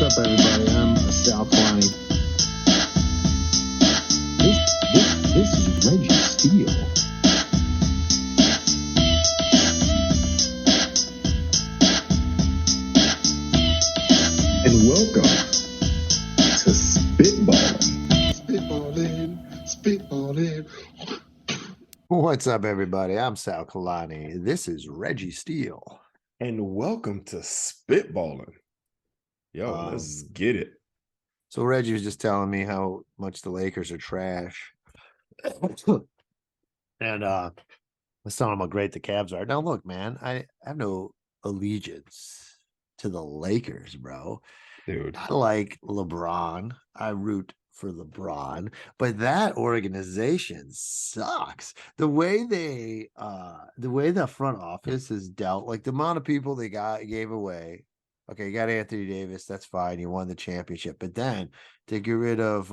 up, everybody? I'm Sal Kalani. This is Reggie Steele. And welcome to Spitballin. Spitballin. What's up, everybody? I'm Sal Kalani. This is Reggie Steele. And welcome to Spitballin. Yo, let's get it. So Reggie was just telling me how much the Lakers are trash. And I was telling him how great the Cavs are. Now, look, man, I have no allegiance to the Lakers, bro. Dude. I like LeBron. I root for LeBron, but that organization sucks. The way the front office has dealt, like the amount of people they gave away. Okay, you got Anthony Davis, that's fine. You won the championship. But then to get rid of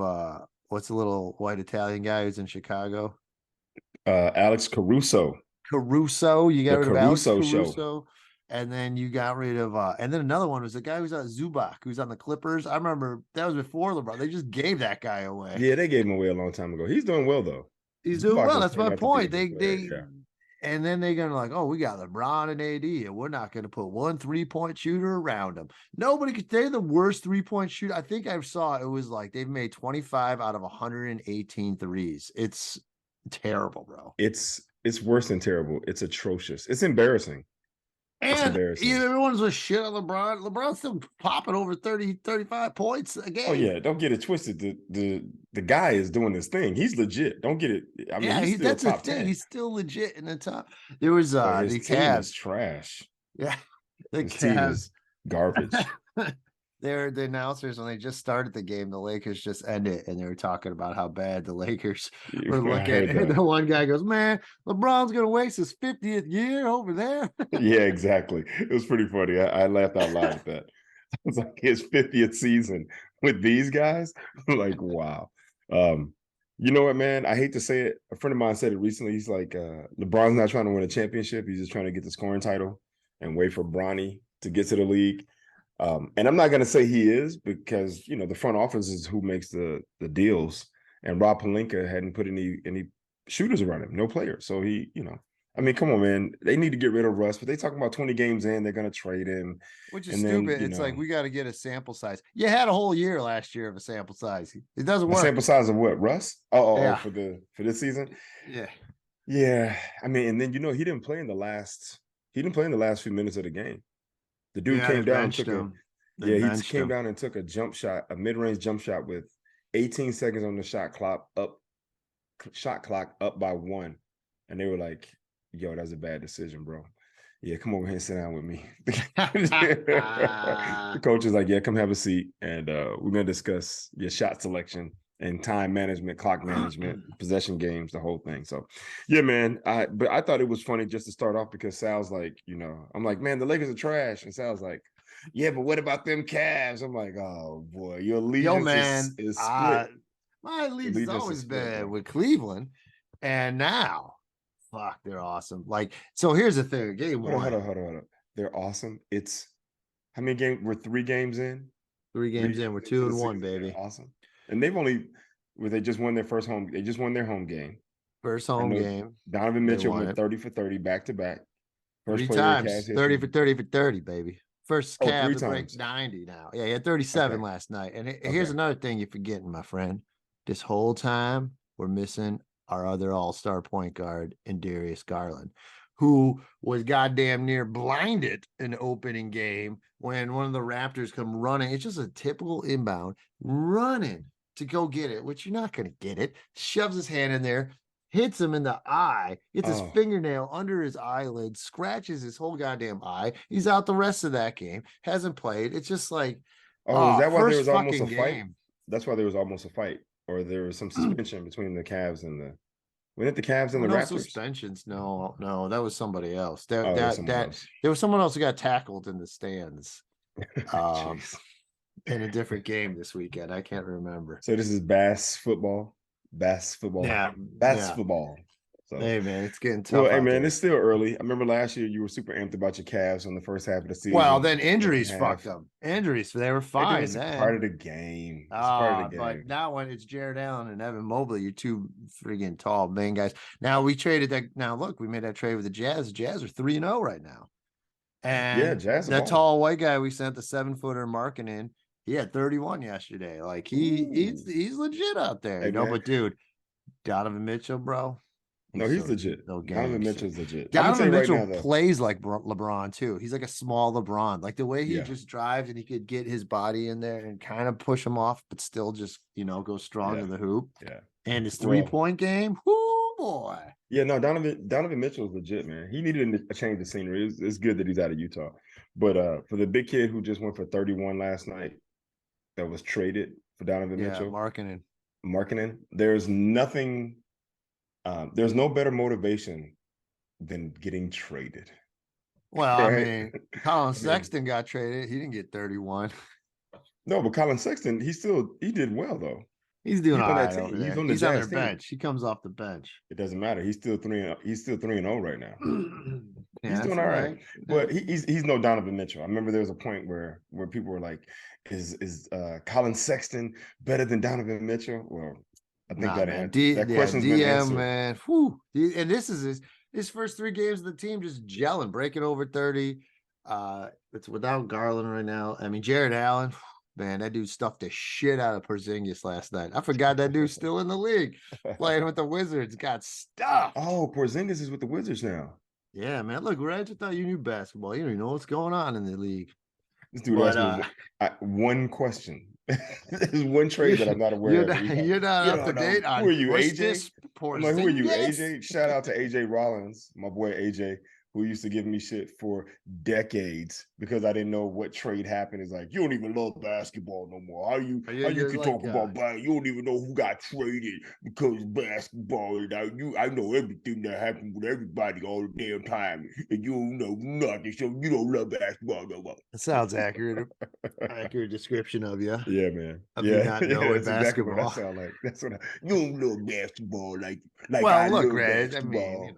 what's the little white Italian guy who's in Chicago? Alex Caruso. You got rid of Alex Caruso. Show. And then you got rid of and then another one was the guy who's on Zubac, who's on the Clippers. I remember that was before LeBron. They just gave that guy away. Yeah, they gave him away a long time ago. He's doing well though. He's doing well. That's my point. And then they're gonna oh, we got LeBron and AD, and we're not gonna put one 3-point shooter around them. They're the worst 3-point shooter. I think I saw it was like they've made 25 out of 118 threes. It's terrible, bro. It's worse than terrible. It's atrocious. It's embarrassing. And everyone's a shit on LeBron. LeBron's still popping over 30, 35 points a game. Oh, yeah. Don't get it twisted. The guy is doing his thing. He's legit. Don't get it. I mean, he's still that's top the thing. 10. He's still legit in the top. There was the Cavs is trash. Yeah. The Cavs team is garbage. They're the announcers when they just started the game, the Lakers just ended, and they were talking about how bad the Lakers were looking. And the one guy goes, "Man, LeBron's gonna waste his 50th year over there." Yeah, exactly. It was pretty funny. I laughed out loud at that. It's like his 50th season with these guys. Like, wow. You know what, man? I hate to say it. A friend of mine said it recently. He's like, LeBron's not trying to win a championship. He's just trying to get the scoring title and wait for Bronny to get to the league. And I'm not going to say he is because, the front office is who makes the deals. And Rob Pelinka hadn't put any shooters around him, no players. So he, I mean, come on, man. They need to get rid of Russ, but they talking about 20 games in, they're going to trade him. Which is stupid. It's like, we got to get a sample size. You had a whole year last year of a sample size. It doesn't work. Sample size of what? Russ? Oh, for this season? Yeah. Yeah. I mean, and then, he didn't play in the last few minutes of the game. The dude came down and took came down and took a jump shot, a mid-range jump shot with 18 seconds on the shot clock up by 1. And they were like, yo, that's a bad decision, bro. Yeah, come over here and sit down with me. The coach is like, yeah, come have a seat. And we're going to discuss your shot selection and time management, clock management, possession games, the whole thing. So, yeah, man. But I thought it was funny just to start off because Sal's like, I'm like, man, the Lakers are trash. And Sal's like, yeah, but what about them Cavs? I'm like, oh, boy, your allegiance is split. My allegiance has always been with Cleveland. And now, fuck, they're awesome. Like, so here's the thing. Game one. Hold on. They're awesome. It's how many games? We're 3 games in. 3 games in. We're 2-1, baby. They're awesome. And they just won their first home. They just won their home game. First home game. Donovan Mitchell went 30 for 30 back to back. 3 times. 30 for 30 for 30, baby. First Cavs to break 90 now. Yeah, he had 37 last night. And here's another thing you're forgetting, my friend. This whole time, we're missing our other all-star point guard in Darius Garland, who was goddamn near blinded in the opening game when one of the Raptors come running. It's just a typical inbound, running to go get it, which you're not going to get it. Shoves his hand in there, hits him in the eye, gets his fingernail under his eyelid, scratches his whole goddamn eye. He's out the rest of that game, hasn't played. It's just like, is that why there was almost a fight? That's why there was almost a fight, or there was some suspension between the Cavs and the. Wasn't it the Cavs and the Raptors? Suspensions. No, that was somebody else. There was someone else who got tackled in the stands. In a different game this weekend. I can't remember. So this is bass football. Yeah. Football. So hey man, it's getting tough. Well, hey out man, there. it's still early. I remember last year you were super amped about your Cavs on the first half of the season. Well, then injuries fucked them. Injuries, they were fine. It's then. part of the game. It's part of the game. But now when it's Jared Allen and Evan Mobley, you're two friggin' tall main guys. Now we traded that. Now look, we made that trade with the Jazz. The Jazz are 3-0 right now. And Jazz that tall white guy we sent the 7-footer marking in, he had 31 yesterday. Like he's legit out there, hey, man. But dude, Donovan Mitchell, bro. He's legit. No Donovan Mitchell's legit. Donovan Mitchell plays like LeBron too. He's like a small LeBron. Like the way he just drives and he could get his body in there and kind of push him off, but still just go strong in the hoop. Yeah. And his 3-point game, whoo boy. Yeah, no, Donovan Mitchell is legit, man. He needed a change of scenery. It's good that he's out of Utah. But for the big kid who just went for 31 last night, that was traded for Donovan Mitchell. Marketing. There's nothing. There's no better motivation than getting traded. Well, right? I mean, Colin Sexton got traded. He didn't get 31. No, but Colin Sexton, he did well though. He's doing all right. He's on their bench. He comes off the bench. It doesn't matter. He's still 3-0 right now. He's doing all right. But he's no Donovan Mitchell. I remember there was a point where people were like, "Is Colin Sexton better than Donovan Mitchell?" Well, I think that question's been answered. Man. Whew. And this is his first 3 games of the team just gelling, breaking over 30. It's without Garland right now. I mean, Jared Allen. Man, that dude stuffed the shit out of Porzingis last night. I forgot that dude's still in the league playing with the Wizards. Got stuffed. Oh, Porzingis is with the Wizards now. Yeah, man. Look, Reg, I thought you knew basketball. You don't even know what's going on in the league. This dude asked me one question. There's one trade that I'm not aware of. You're not up to date on who are you, AJ? I'm like, who are you, AJ? Shout out to AJ Rollins, my boy AJ, who used to give me shit for decades because I didn't know what trade happened. It's like, you don't even love basketball no more. How you can talk about basketball? You don't even know who got traded because basketball. I know everything that happened with everybody all the damn time, and you don't know nothing, so you don't love basketball no more. That sounds accurate. Accurate description of you. Yeah, man. You not knowing basketball. Exactly what I sound like. That's what you don't love basketball like. Well, look, Reg. I mean,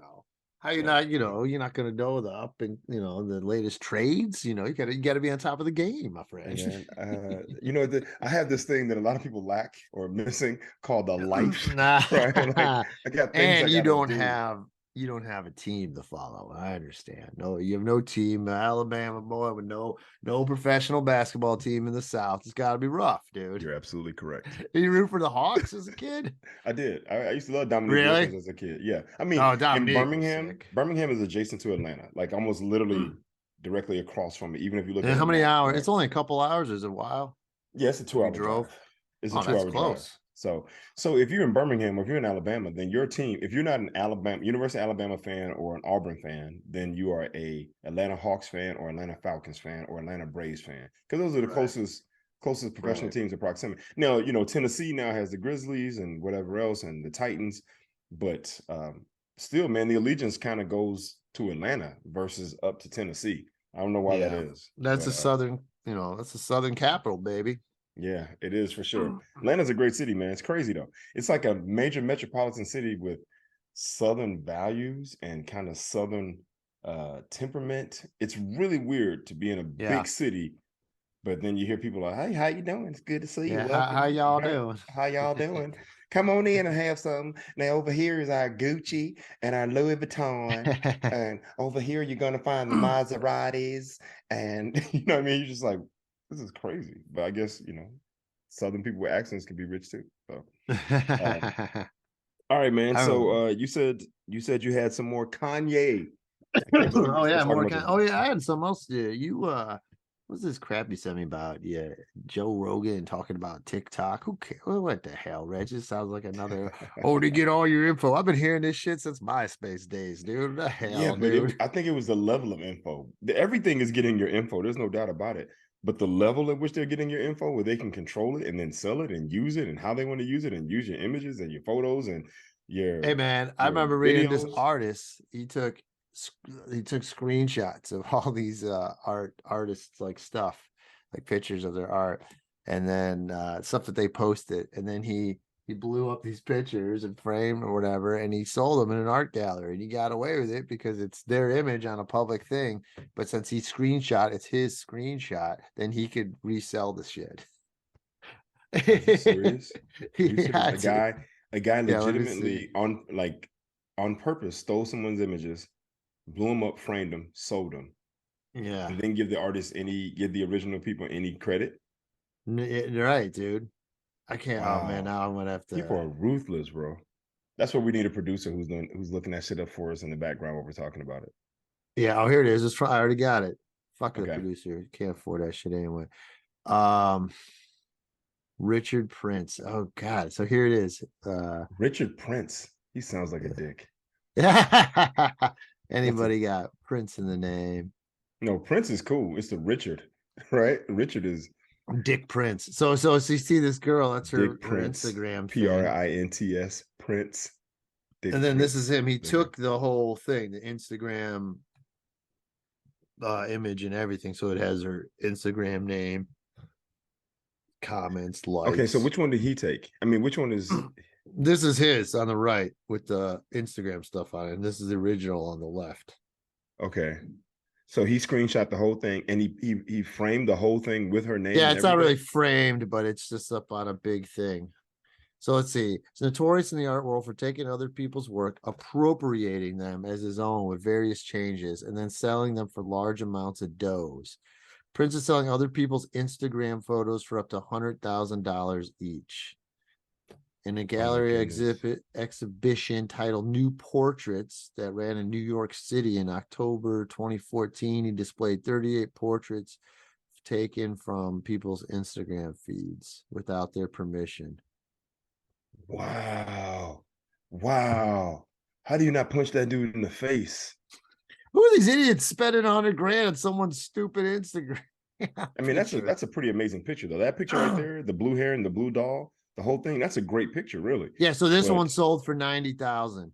how you not, you're not going to know the up and the latest trades. You got to be on top of the game, my friend. I have this thing that a lot of people lack or missing called the life. Right? Like, I got things and you don't have a team to follow. I understand. No, you have no team. Alabama boy with no professional basketball team in the South. It's got to be rough, dude. You're absolutely correct. Did you root for the Hawks as a kid? I did. I used to love Dominique Wilkins as a kid. Yeah, I mean, in Birmingham is adjacent to Atlanta, like almost literally directly across from it. Even if you look at how many hours? Right? It's only a couple hours. Is it a while? Yeah, it's a 2-hour drive. It's a 2-hour drive. So if you're in Birmingham or if you're in Alabama, then your team, if you're not an University of Alabama fan or an Auburn fan, then you are a Atlanta Hawks fan or Atlanta Falcons fan or Atlanta Braves fan. Because those are the closest professional teams in proximity. Now, Tennessee now has the Grizzlies and whatever else and the Titans, but still, man, the allegiance kind of goes to Atlanta versus up to Tennessee. I don't know why that is. That's southern, that's the southern capital, baby. Yeah, it is for sure. Atlanta's a great city, man. It's crazy though. It's like a major metropolitan city with southern values and kind of southern temperament. It's really weird to be in a big city, but then you hear people like, "Hey, how you doing? It's good to see you. How y'all doing? How y'all doing? Come on in and have some." Now over here is our Gucci and our Louis Vuitton, and over here you're gonna find the Maseratis, and you know what I mean. You're just like, this is crazy, but I guess Southern people with accents can be rich too. So, all right, man. So you said you had some more Kanye. Oh yeah, more Kanye. Oh yeah, I had something else. Yeah, what's this crap you sent me about? Yeah, Joe Rogan talking about TikTok. Who cares? What the hell, Reg? It sounds like another. To get all your info. I've been hearing this shit since MySpace days, dude. The hell, yeah, but I think it was the level of info. Everything is getting your info. There's no doubt about it. But the level at which they're getting your info, where they can control it and then sell it and use it and how they want to use it and use your images and your photos and your. Hey man, I remember reading this artist. He took screenshots of all these artists like stuff, like pictures of their art, and then stuff that they posted, and then he He blew up these pictures and framed or whatever, and he sold them in an art gallery. And he got away with it because it's their image on a public thing. But since he screenshot, it's his screenshot, then he could resell the shit. Are you serious? Yeah, A guy legitimately on purpose stole someone's images, blew them up, framed them, sold them. Yeah. And then give the original people any credit. Right, dude. I can't. Wow. Oh man, now I'm gonna have to. People are ruthless, bro. That's why we need a producer who's looking that shit up for us in the background while we're talking about it. Yeah. Oh, here it is. I already got it. Fuck the Okay. producer. Can't afford that shit anyway. Richard Prince. Oh God. So here it is. Richard Prince. He sounds like a dick. Anybody got Prince in the name? No, Prince is cool. It's the Richard, right? Richard is Dick Prince. So you see this girl, that's her Instagram Prints, Prince. Dick and then Prince. This is him. He took the whole thing, the Instagram image and everything. So it has her Instagram name, comments, likes. Okay, so which one did he take? I mean, which one is this is his on the right with the Instagram stuff on it, and this is the original on the left. Okay. So he screenshot the whole thing and he framed the whole thing with her name. Yeah, it's not really framed, but it's just up on a big thing. So let's see. It's notorious in the art world for taking other people's work, appropriating them as his own with various changes, and then selling them for large amounts of doughs. Prince is selling other people's Instagram photos for up to $100,000 each. In a gallery exhibition titled New Portraits that ran in New York City in October 2014, he displayed 38 portraits taken from people's Instagram feeds without their permission. Wow. How do you not punch that dude in the face? Who are these idiots spending $100,000 on someone's stupid Instagram? I mean, that's a pretty amazing picture, though. That picture right there, the blue hair and the blue doll, the whole thing, that's a great picture, really. Yeah, so this one sold for $90,000.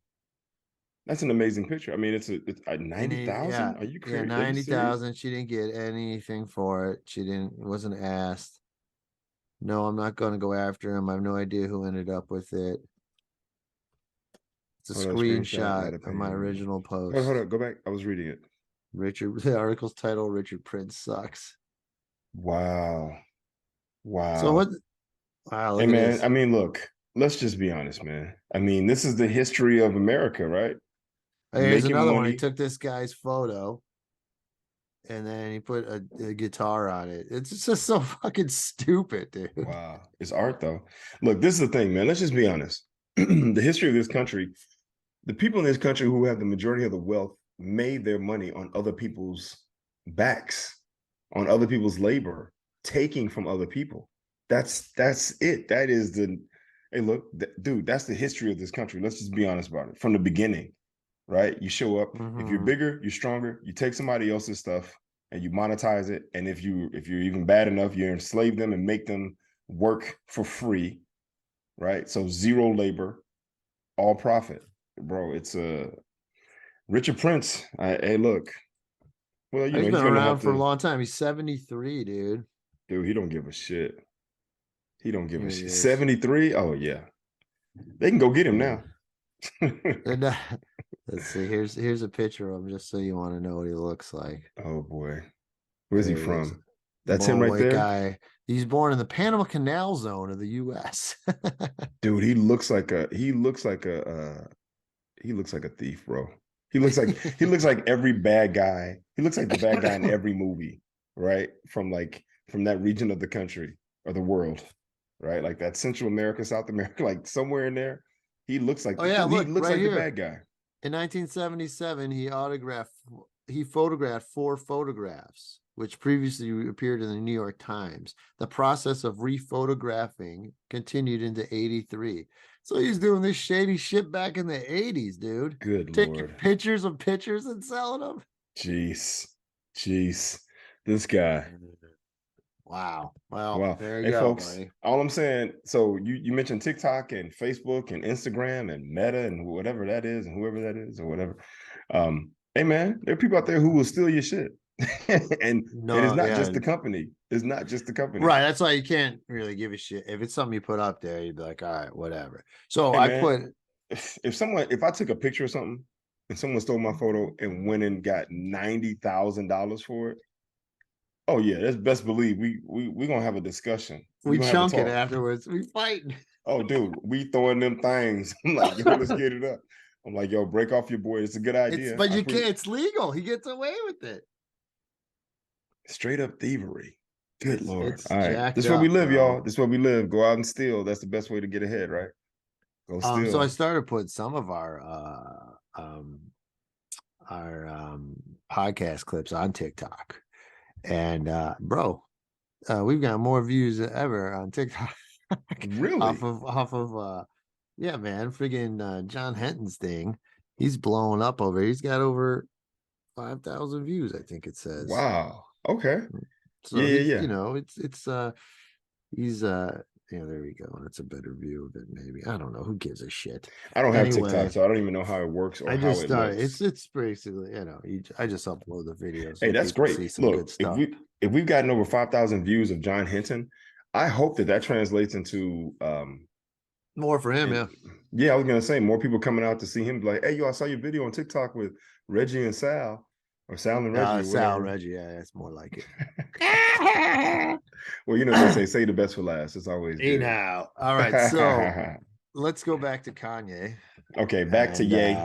That's an amazing picture. I mean, it's a 90,000. Yeah, are you crazy? Yeah, 90,000. She didn't get anything for it. Wasn't asked. No, I'm not going to go after him. I have no idea who ended up with it. It's a screenshot of my original post. Hold on, go back. I was reading it. The article's title, Richard Prince sucks. Wow. So what? Wow. Hey, man, I mean, look, let's just be honest, man. I mean, this is the history of America, right? Here's another one. He took this guy's photo and then he put a guitar on it. It's just so fucking stupid, dude. Wow. It's art, though. Look, this is the thing, man. Let's just be honest. The history of this country, the people in this country who have the majority of the wealth made their money on other people's backs, on other people's labor, taking from other people. That's it. That is hey, look, dude, that's the history of this country. Let's just be honest about it from the beginning, right? You show up, if you're bigger, you're stronger, you take somebody else's stuff and you monetize it. And if you're even bad enough, you enslave them and make them work for free, right? So zero labor, all profit, bro. It's Richard Prince. Hey, look, well, he's been around for a long time. He's 73, dude. Dude, he don't give a shit. He don't give a shit. 73? Oh, yeah. They can go get him now. Let's see. Here's a picture of him just so you want to know what he looks like. Oh, boy. Where's he from? That's him right there? Guy. He's born in the Panama Canal Zone of the U.S. Dude, he looks like a thief, bro. He looks like every bad guy. He looks like the bad guy in every movie, right? From that region of the country or the world. Right, like that Central America, South America, like somewhere in there, he looks like. Oh yeah, he looks right like here. The bad guy. In 1977, he photographed 4 photographs, which previously appeared in the New York Times. The process of rephotographing continued into '83. So he's doing this shady shit back in the '80s, dude. Good Taking Lord. pictures of pictures and selling them. Jeez, this guy. Wow. Well, there you go, folks. buddy. All I'm saying, so you mentioned TikTok and Facebook and Instagram and Meta and whatever that is and whoever that is or whatever. Hey man, there are people out there who will steal your shit. and it's not just the company. It's not just the company. Right. That's why you can't really give a shit. If it's something you put up there, you'd be like, all right, whatever. So if I took a picture of something and someone stole my photo and went and got $90,000 for it, oh yeah, that's best believe we gonna have a discussion. We chunk it afterwards. We fight. Oh, dude, we throwing them things. I'm like, yo, let's get it up. I'm like, yo, break off your boy. It's a good idea. But you can't. It's legal. He gets away with it. Straight up thievery. Good Lord. All right. This is where we live, y'all. This is where we live. Go out and steal. That's the best way to get ahead, right? Go steal. So I started putting some of our podcast clips on TikTok. And bro, we've got more views than ever on TikTok. Really? off of yeah, man, friggin' John Henton's thing. He's blowing up over. He's got over 5,000 views, I think it says. Wow. Okay. So yeah. You know, it's he's there we go. That's a better view of it, maybe. I don't know. Who gives a shit? I don't have TikTok, so I don't even know how it works or how it looks. It's basically, I just upload the videos. Hey, that's great. Look, if we've gotten over 5,000 views of John Henton, I hope that translates into more for him. Yeah, I was gonna say more people coming out to see him. Like, hey, yo, I saw your video on TikTok with Reggie and Sal, or Sal and Reggie. Sal, Reggie. Yeah, that's more like it. Well, they say the best for last. It's always good. Now. All right, so let's go back to Kanye. Okay, back to Ye.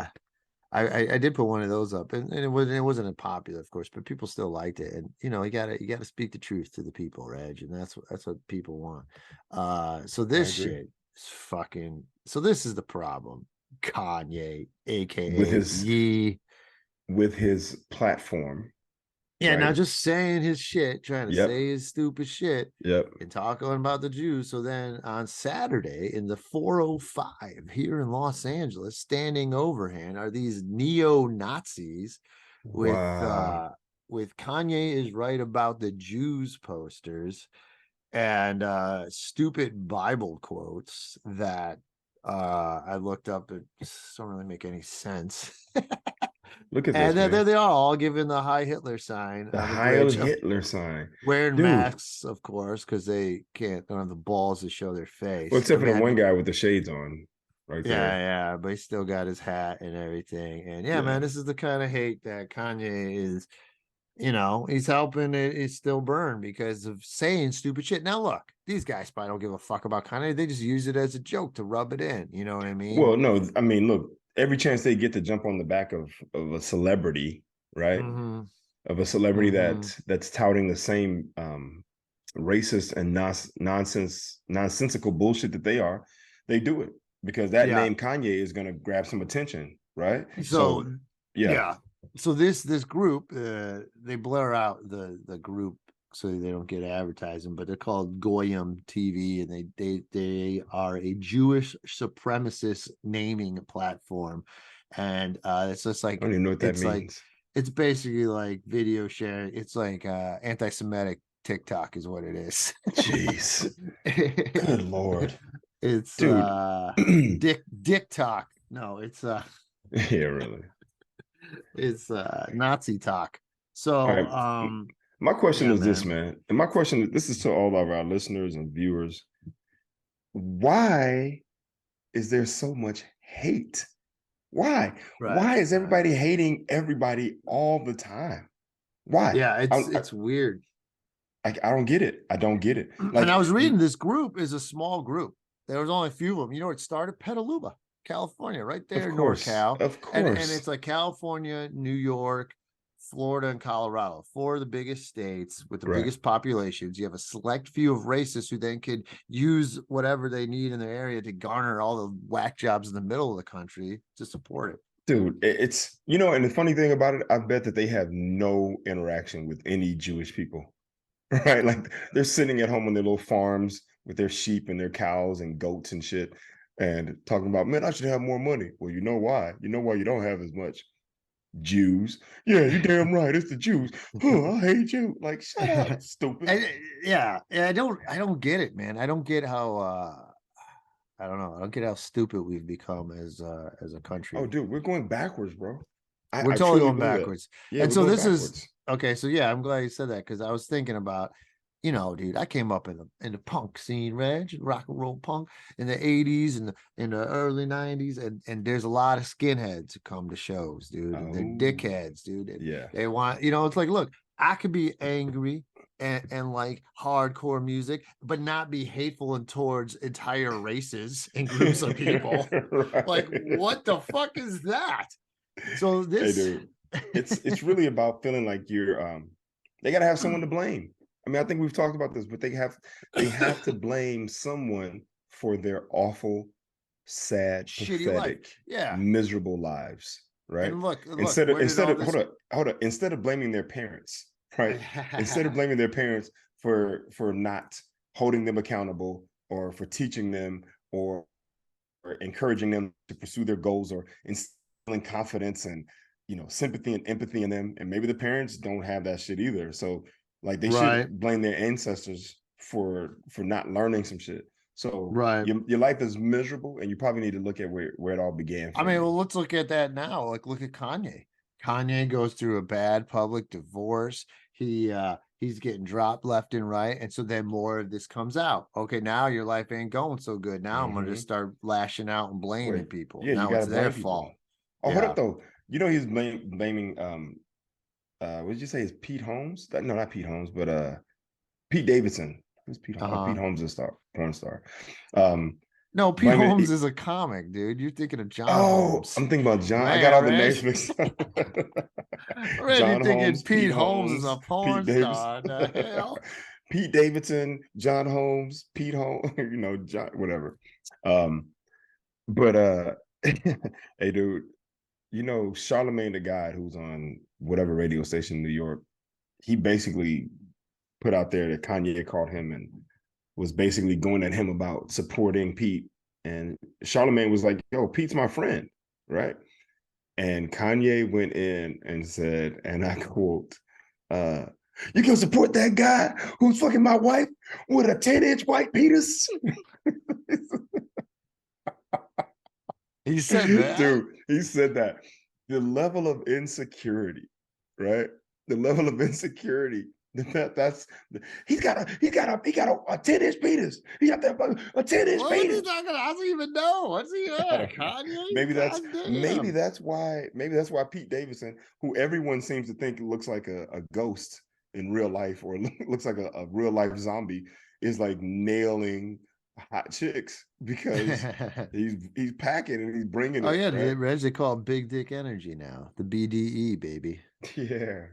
I did put one of those up, and it wasn't popular, of course, but people still liked it. And you gotta speak the truth to the people, Reg, and that's what people want. So this shit is fucking. So this is the problem. Kanye, aka with his platform. Yeah, right? Now just saying his shit, trying to say his stupid shit, and talking about the Jews. So then on Saturday in the 405 here in Los Angeles, standing overhand are these neo-Nazis with Kanye is right about the Jews posters and stupid Bible quotes that I looked up. It don't really make any sense. Look at this. And they are all giving the Heil Hitler sign. The Heil Hitler sign. Wearing masks, of course, because they don't have the balls to show their face. Well, except for the one guy with the shades on. Right there. Yeah, but he still got his hat and everything. And man, this is the kind of hate that Kanye is, he's helping it still burn because of saying stupid shit. Now, look, these guys probably don't give a fuck about Kanye. They just use it as a joke to rub it in. You know what I mean? Well, no, I mean, look. Every chance they get to jump on the back of a celebrity, right? Mm-hmm. Of a celebrity that's touting the same racist and nonsensical bullshit that they do it because that name Kanye is going to grab some attention, right? So So this group, they blur out the group so they don't get advertising, but they're called Goyim TV, and they are a Jewish supremacist naming platform, and it's just like I don't even know what that means. It's basically like video sharing. It's like anti-Semitic TikTok is what it is. Jeez, good Lord, it's Dick Talk. No, it's yeah, really, it's Nazi talk. So my question is this, man. And my question, this is to all of our listeners and viewers. Why is there so much hate? Why? Right. Why is everybody hating everybody all the time? Why? Yeah, it's weird. I don't get it. I don't get it. And I was reading this group is a small group. There was only a few of them. You know where it started? Petaluma, California, right there in NorCal. Of course. And it's like California, New York, Florida, and Colorado, 4 of the biggest states with the biggest populations. You have a select few of racists who then could use whatever they need in their area to garner all the whack jobs in the middle of the country to support it. Dude, it's, and the funny thing about it, I bet that they have no interaction with any Jewish people, right? Like they're sitting at home on their little farms with their sheep and their cows and goats and shit and talking about, man, I should have more money. Well, you know why? You know why you don't have as much? Jews. Yeah, you're damn right. It's the Jews. I hate you. Like, shut up, stupid. I don't get it, man. I don't get how I don't know. I don't get how stupid we've become as a country. Oh, dude, we're going backwards, bro. We're totally going believe backwards. Yeah, And we're so going this backwards. is okay. So yeah, I'm glad you said that because I was thinking about, dude, I came up in the punk scene, Reg, rock and roll punk in the 80s and in the early 90s. And there's a lot of skinheads who come to shows, dude, and they're Oh, dickheads, dude. And yeah. they want, it's like, look, I could be angry and like hardcore music, but not be hateful and towards entire races and groups of people. Right. Like, what the fuck is that? So Hey, this dude, it's really about feeling like you're they gotta have someone to blame. I mean, I think we've talked about this, but they have to blame someone for their awful, sad, shitty life. pathetic, Yeah. miserable lives, right? And look, Instead where did of all this hold up, instead of blaming their parents, right? Instead of blaming their parents for not holding them accountable or for teaching them or encouraging them to pursue their goals or instilling confidence and sympathy and empathy in them, and maybe the parents don't have that shit either, so like they right. shouldn't blame their ancestors for not learning some shit. So Right. your life is miserable and you probably need to look at where it all began I for mean, you. well, let's look at that now. Like, look at Kanye. Kanye goes through a bad public divorce. He's getting dropped left and right. And so then more of this comes out. Okay, now your life ain't going so good. Now I'm gonna just start lashing out and blaming Wait, people. yeah, you Now got it's to their blame people. fault. Oh, hold Yeah. up though. He's blaming what did you say is Pete Holmes? No, not Pete Holmes, but Pete Davidson. Who's Pete Holmes? Oh, Pete Holmes is a porn star. No, Pete Holmes is a comic, dude. You're thinking of John Holmes. I'm thinking about John. Man, I got all right? the names mixed up. You're thinking Holmes, Pete Holmes is a porn Pete star. The hell? Pete Davidson, John Holmes, Pete Holmes, John, whatever. But hey, dude, Charlemagne the God who's on whatever radio station in New York, he basically put out there that Kanye called him and was basically going at him about supporting Pete. And Charlemagne was like, yo, Pete's my friend, right? And Kanye went in and said, and I quote, you can support that guy who's fucking my wife with a 10-inch white penis? He said that? Dude, he said that. The level of insecurity, right? The level of insecurity that's he's got a 10-inch penis. He got that a 10-inch penis. I don't even know. What's he at? Kanye? Maybe that's why Pete Davidson, who everyone seems to think looks like a ghost in real life or looks like a real life zombie, is like nailing hot chicks because he's packing and he's bringing it. Oh yeah, right? Reg, they call it big dick energy now. The BDE, baby. Yeah.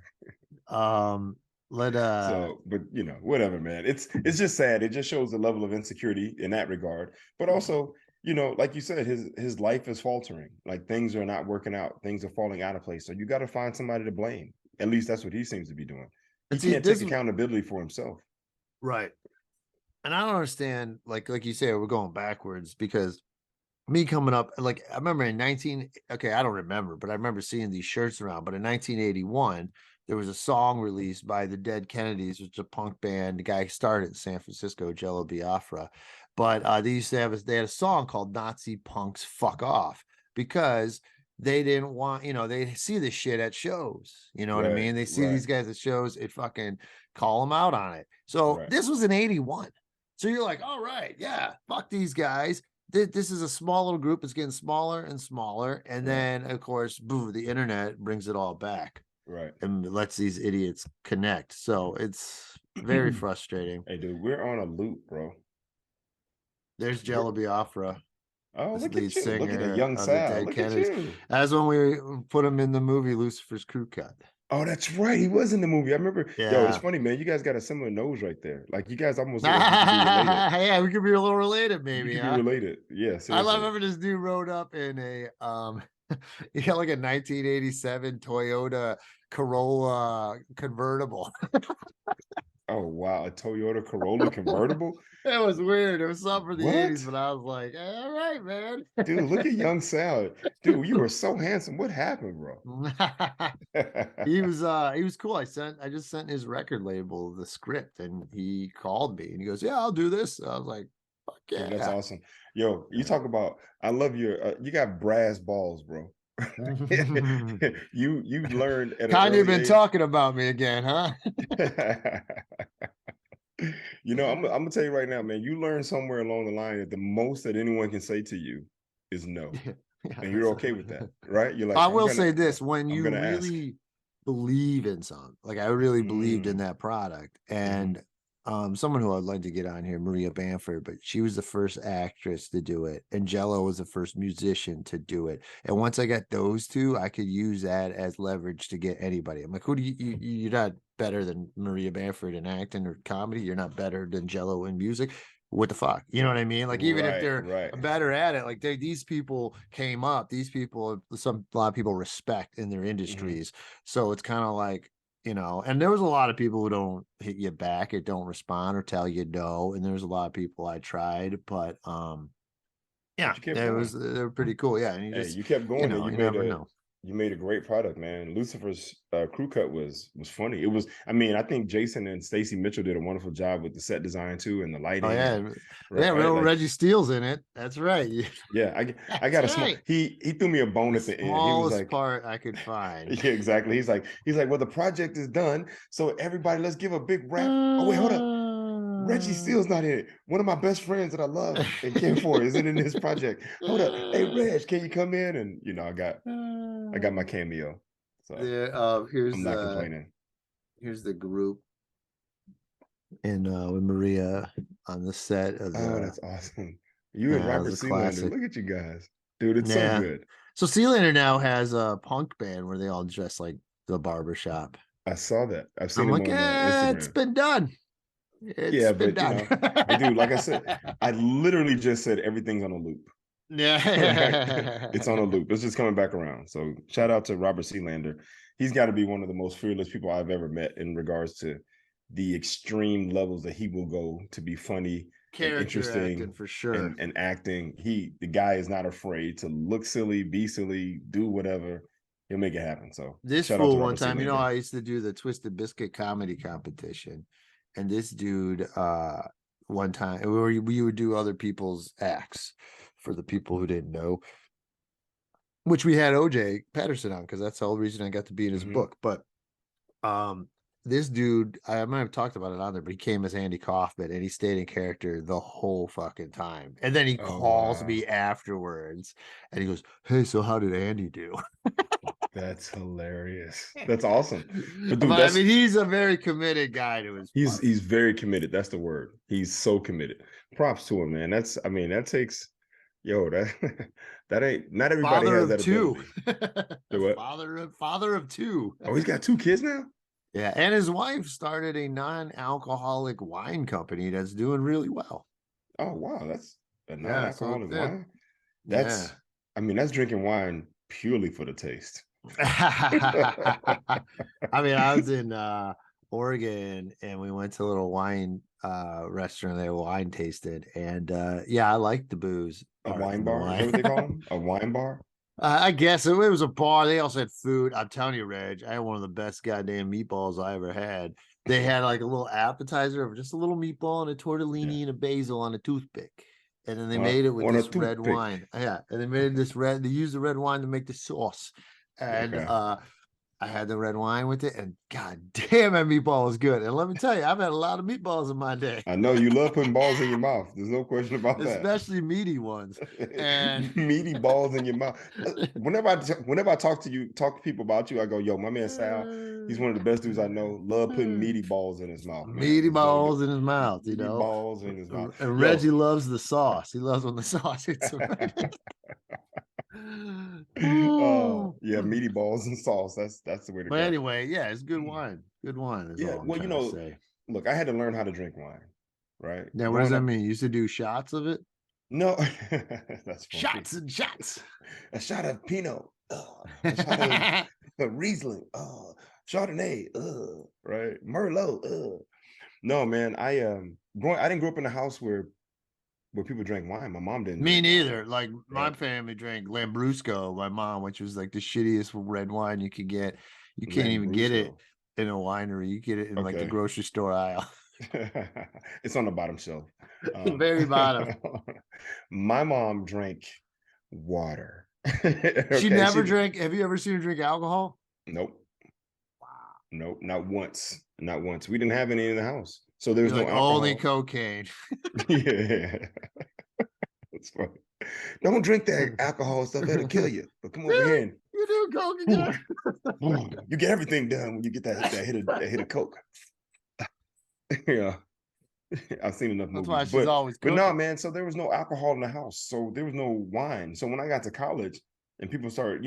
So, but whatever, man. It's just sad. It just shows the level of insecurity in that regard. But also, like you said, his life is faltering. Like things are not working out. Things are falling out of place. So you got to find somebody to blame. At least that's what he seems to be doing. He can't take accountability for himself. Right. And I don't understand, like you say, we're going backwards because me coming up, like I remember in I don't remember, but I remember seeing these shirts around. But in 1981, there was a song released by the Dead Kennedys, which is a punk band. The guy started in San Francisco, Jello Biafra. But they had a song called Nazi Punks Fuck Off because they didn't want, they see this shit at shows. You know what I mean? They see these guys at shows, it fucking call them out on it. So this was in 81. So you're like, all right, yeah, fuck these guys. This is a small little group. It's getting smaller and smaller. And then, of course, boo, the internet brings it all back. Right. And lets these idiots connect. So it's very frustrating. Hey, dude, we're on a loop, bro. There's Jello Biafra. Oh, look at you. Look at the young Sal. Look Kennedys. at you. As when we put him in the movie Lucifer's Crew Cut. Oh, that's right. He was in the movie. I remember. Yeah. Yo, it's funny, man. You guys got a similar nose right there. Like you guys almost look like you could be related. Yeah, we could be a little related, maybe. You could be related. Yeah, seriously. I remember this dude rode up in a he got like a 1987 Toyota Corolla convertible. Oh wow, a Toyota Corolla convertible. It was weird. It was something for the 80s, but I was like, all right, man. Dude, look at young Sal. Dude, you were so handsome. What happened, bro? He was cool. I just sent his record label the script and he called me and he goes, yeah, I'll do this. I was like, fuck yeah. Dude, that's awesome. Yo, you talk about, I love your you got brass balls, bro. You learned at an Kanye early been age. talking about me again, huh? I'm gonna tell you right now, man. You learn somewhere along the line that the most that anyone can say to you is no, and you're okay with that, right? You're like, I will say this: when I'm you gonna ask. really believe in something, like I really believed in Mm. that product, and someone who I'd like to get on here, Maria Bamford, but she was the first actress to do it, and Jello was the first musician to do it. And once I got those two, I could use that as leverage to get anybody. I'm like, who do you're not better than Maria Bamford in acting or comedy. You're not better than Jello in music. What the fuck? You know what I mean? Like, even if they're better at it, like these people came up, these people, a lot of people respect in their industries. So it's kind of like, you know, and there was a lot of people who don't hit you back, it don't respond or tell you no. And there's a lot of people I tried, but yeah, they were pretty cool. Yeah. And you kept going, and you never know. You made a great product, man. Lucifer's crew cut was funny. It was, I mean, I think Jason and Stacey Mitchell did a wonderful job with the set design too, and the lighting. Oh yeah, real like, Reggie Steele's in it. That's right. Yeah, I got a small. He threw me a bone at the end. He was like, part I could find. Yeah, exactly. He's like, well, the project is done, so everybody, let's give a big rap. Oh wait, hold up. Reggie Steele's not in it. One of my best friends that I love and care for isn't in this project. Hold up. Hey, Reg, can you come in? And I got my cameo. So here's I'm not complaining. Here's the group. And with Maria on the set of that's awesome. You and Robert Sealander. Look at you guys. Dude, it's so good. So Sealander now has a punk band where they all dress like the barbershop. I saw that. I've seen him on Instagram. It's been done. But done. But dude, like I said, I literally just said everything's on a loop. Yeah. It's on a loop. It's just coming back around. So shout out to Robert Sealander. He's got to be one of the most fearless people I've ever met in regards to the extreme levels that he will go to be funny, and interesting, for sure, and acting. The guy is not afraid to look silly, be silly, do whatever. He'll make it happen. So this fool one time, Sealander. I used to do the Twisted Biscuit comedy competition, and this dude, one time, we would do other people's acts for the people who didn't know, which we had OJ Patterson on because that's the whole reason I got to be in his book. But this dude, I might have talked about it on there, but he came as Andy Kaufman and he stayed in character the whole fucking time. And then he calls me afterwards and he goes, "Hey, so how did Andy do?" That's hilarious. That's awesome. But dude, I mean, he's a very committed guy to his part. He's very committed. That's the word. He's so committed. Props to him, man. That takes that ain't not everybody has that ability. Father of two. Oh, he's got 2 kids now? Yeah, and his wife started a non-alcoholic wine company that's doing really well. Oh wow, that's a non-alcoholic wine. That's drinking wine purely for the taste. I mean, I was in Oregon and we went to a little wine restaurant there, wine tasted, and I liked the booze. A wine bar? Is that what they call them? A wine bar? I guess it was a bar. They also had food. I'm telling you, Reg, I had one of the best goddamn meatballs I ever had. They had like a little appetizer of just a little meatball and a tortellini and a basil on a toothpick. And then they made it with this red wine. Yeah. And they made this they used the red wine to make the sauce. And I had the red wine with it, and god damn, that meatball was good. And let me tell you, I've had a lot of meatballs in my day. I know you love putting balls in your mouth. There's no question about that. Especially meaty ones. And meaty balls in your mouth. Whenever I talk to people about you, I go, yo, my man Sal, he's one of the best dudes I know. Love putting meaty balls in his mouth. Man. Meaty balls in his mouth, you know. Balls in his mouth. And Reggie loves the sauce. He loves when the sauce hits him. Meaty balls and sauce. That's the way to go. But anyway, it's good wine. Good wine. Look, I had to learn how to drink wine, right? Now, what does that mean? You used to do shots of it? No, that's funny. Shots and shots. A shot of Pinot, a shot of Riesling, Chardonnay, right? Merlot. No, man, I didn't grow up in a house where people drank wine. My mom didn't. Me neither. Like my family drank Lambrusco. My mom, which was like the shittiest red wine you could get. You can't even get it in a winery. You get it in like the grocery store aisle. It's on the bottom shelf. The very bottom. My mom drank water. She never drank. Have you ever seen her drink alcohol? Nope. Wow. Nope, not once. Not once. We didn't have any in the house, so there was no alcohol. Only cocaine. Yeah, that's funny. Don't drink that alcohol stuff; it'll kill you. But come over here and you do coke again. You get everything done when you get that hit of coke. Yeah, I've seen enough movies. That's why she's always cooking. But no, man. So there was no alcohol in the house, so there was no wine. So when I got to college and people started,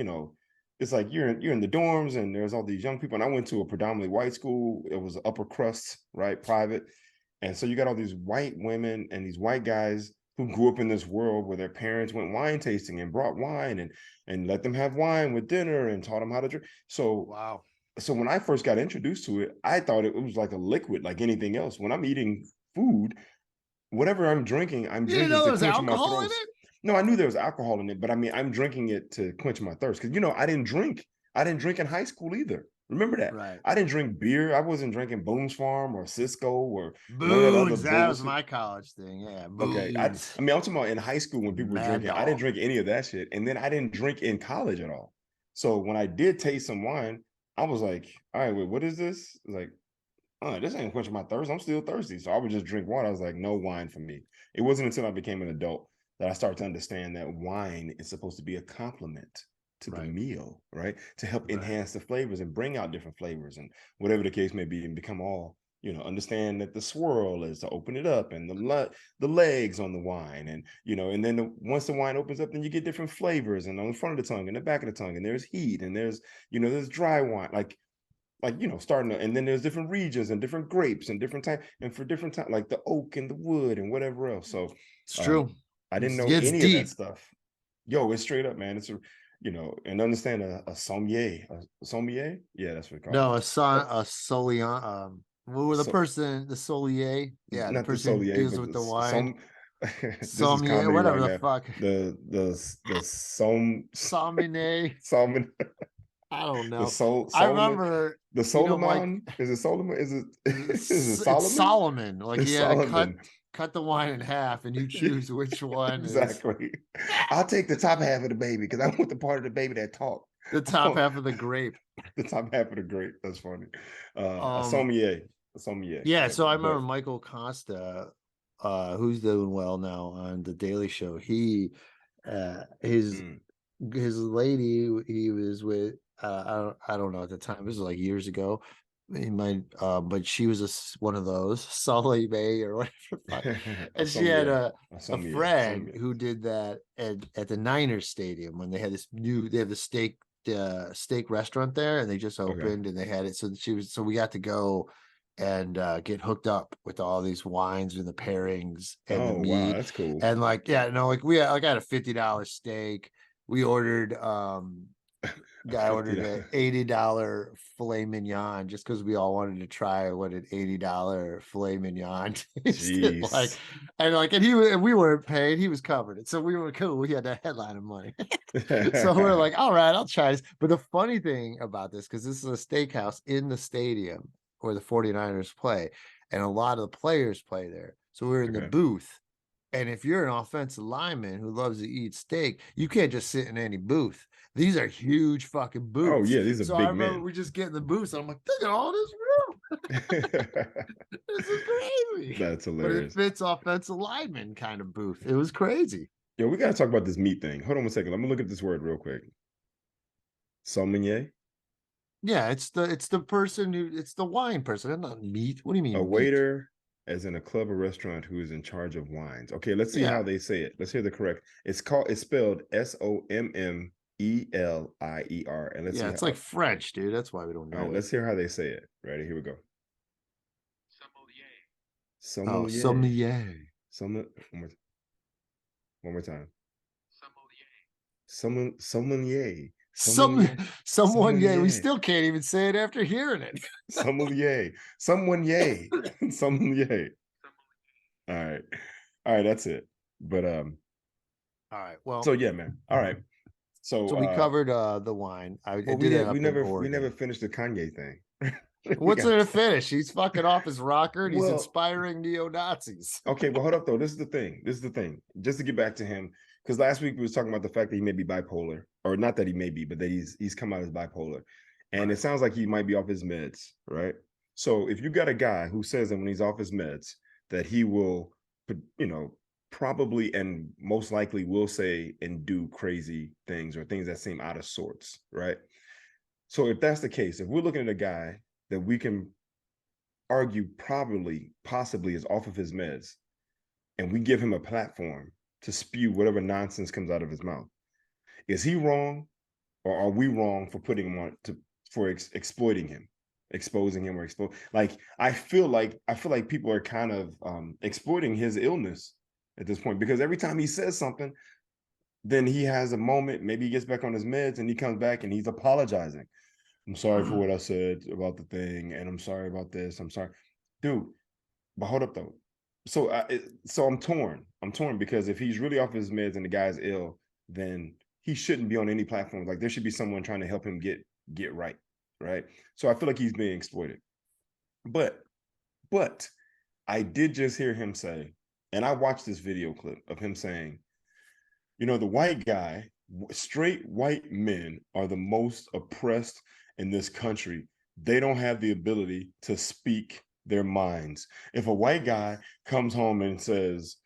it's like you're in the dorms and there's all these young people. And I went to a predominantly white school. It was upper crust, right, private. And so you got all these white women and these white guys who grew up in this world where their parents went wine tasting and brought wine and let them have wine with dinner and taught them how to drink. So wow. So when I first got introduced to it, I thought it was like a liquid, like anything else. When I'm eating food, whatever I'm drinking, I'm drinking to quench my thirst. No, I knew there was alcohol in it, but I mean, I'm drinking it to quench my thirst. Because I didn't drink. I didn't drink in high school either. Remember that? Right. I didn't drink beer. I wasn't drinking Boone's Farm or Cisco or Boone's. That was my college thing. Yeah. Boone's. Okay. I mean, I'm talking about in high school when people were drinking. I didn't drink any of that shit. And then I didn't drink in college at all. So when I did taste some wine, I was like, all right, wait, what is this? Like, this ain't quenching my thirst. I'm still thirsty. So I would just drink water. I was like, no wine for me. It wasn't until I became an adult that I started to understand that wine is supposed to be a complement to the meal, right? To help enhance the flavors and bring out different flavors and whatever the case may be and become all, understand that the swirl is to open it up and the legs on the wine and, and then once the wine opens up, then you get different flavors and on the front of the tongue and the back of the tongue and there's heat and there's, there's dry wine, like starting to, and then there's different regions and different grapes and different time and for different time, like the oak and the wood and whatever else. So it's true. I didn't know any of that stuff. Yo, it's straight up, man. It's and understand a sommelier. A sommelier? Yeah, that's what it's called. No, a sommelier. What were the person, the sommelier? Yeah, not the person the sommelier, who deals with the wine. Sommelier, whatever right the fuck. The sommelier. Solomon. I don't know. I remember the Solomon. Is it Solomon? Is it Solomon? It's Solomon. Like he had Solomon. to cut the wine in half, and you choose which one. Exactly. I'll take the top half of the baby because I want the part of the baby that talk. The top half of the grape. The top half of the grape. That's funny. A sommelier. A sommelier. Yeah. Right? So I remember Michael Costa, who's doing well now on the Daily Show. He, his lady, he was with. I don't know at the time. This was like years ago. He might, but she was one of those Sully Bay or whatever. And she had a friend who did that at the Niners stadium when they had they have the steak restaurant there, and they just opened and they had it. So we got to go and get hooked up with all these wines and the pairings and the meat. Wow, that's cool. And I had a $50 steak. We ordered guy ordered an $80 filet mignon just because we all wanted to try what an $80 filet mignon tasted like. And we weren't paid, he was covered it. So we were cool. We had that headline of money. So we're like, all right, I'll try this. But the funny thing about this, because this is a steakhouse in the stadium where the 49ers play, and a lot of the players play there. So we're in the booth. And if you're an offensive lineman who loves to eat steak, you can't just sit in any booth. These are huge fucking booths. Oh, yeah, these are big men. So I remember we just get in the booths, and I'm like, look at all this room. This is crazy. That's hilarious. But it fits offensive lineman kind of booth. It was crazy. Yo, we got to talk about this meat thing. Hold on 1 second. Let me look at this word real quick. Sommelier? Yeah, it's the person it's the wine person. It's not meat. What do you mean? A waiter, as in a club or restaurant, who is in charge of wines. Okay, let's see how they say it. Let's hear the correct. It's spelled SOMMELIER. And let's see it's like French, dude. That's why we don't know. All right, let's hear how they say it. Ready? Here we go. Sommelier. Sommelier. One more time. Sommelier. Someone, yeah. We still can't even say it after hearing it. Sommelier. Sommelier. Sommelier. All right. That's it. But all right. Well. So yeah, man. All right. So we covered the wine. we never finished the Kanye thing. What's there to finish? He's fucking off his rocker and he's Well, inspiring neo-Nazis. Okay, well, hold up though. This is the thing. This is the thing. Just to get back to him, because last week we was talking about the fact that he may be bipolar, or not that he may be, but that he's come out as bipolar, and it sounds like he might be off his meds, right? So if you got a guy who says that when he's off his meds that he will, probably and most likely will say and do crazy things or things that seem out of sorts, right? So if that's the case, if we're looking at a guy that we can argue possibly is off of his meds, and we give him a platform to spew whatever nonsense comes out of his mouth, is he wrong, or are we wrong for putting him on for exploiting him, exposing him, or I feel like people are kind of exploiting his illness at this point, because every time he says something, then he has a moment, maybe he gets back on his meds and he comes back and he's apologizing. I'm sorry for what I said about the thing, and I'm sorry about this. I'm sorry, dude. But hold up though. So I'm torn. I'm torn because if he's really off his meds and the guy's ill, then he shouldn't be on any platform. Like there should be someone trying to help him get right, right? So I feel like he's being exploited. But I did just hear him say, and I watched this video clip of him saying, the white guy, straight white men are the most oppressed in this country. They don't have the ability to speak their minds. If a white guy comes home and says,